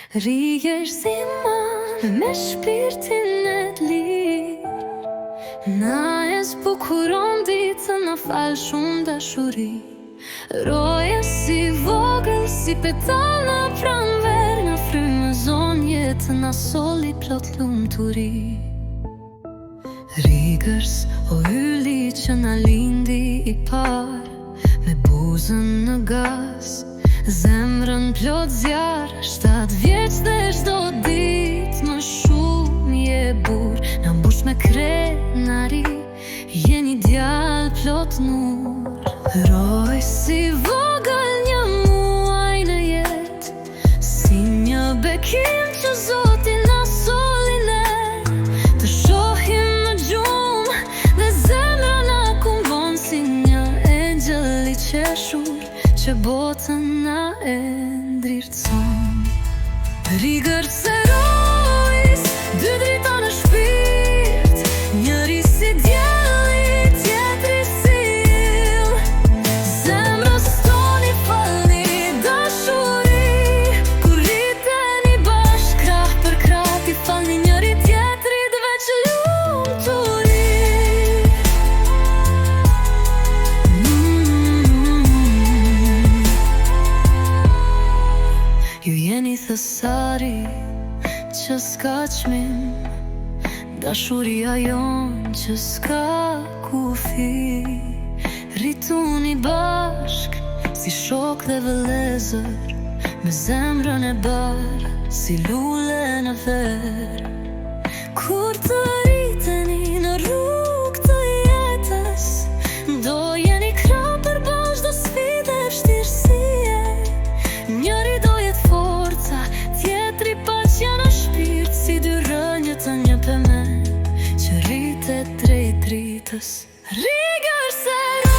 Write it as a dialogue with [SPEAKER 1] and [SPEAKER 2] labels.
[SPEAKER 1] Rrijesh ziman me shpirtin e t'lirë, na e zbukuron ditën, na fal shumë dashuri. Roje si vogël, si petal na pranver, na frymëzon jetën, na soli plot lumturi. Rigërs, o yli që na lindi i par, me buzën në gaz, zemrën plot zjarr. 7 vjeç dhe çdo ditë më shumë je burr, na mbush me krenari, je një djalë plot nur. Roj si vogël një muaj në jetë, si një bekim që Zoti na soli ne, të shohim në gjumë dhe zemra na kumbon si një engjëll i qeshur që botën na e ndrirëson. Rigërs e rojës, 2 drita në shpirt, njëri si djeli, tjetri si ill. Zemrës toni falni dashuri, kur rriteni bashk krah për krah, i falni njëri tjetrit veç lumturi. Ju jeni thesari që s'ka çmim, dashuria jon që s'ka kufi. Rrituni bashk si shok dhe vëllezër, me zemrën e barë si lule në ver. Kur të rriteni në rrugë të jetës, do jeni krah përbash do sfide vështirësie. Njëri do jet forca, tjetri paqja në shpirt, si 2 rënjë të një pemen që rritet drejt dritës. Rigërs e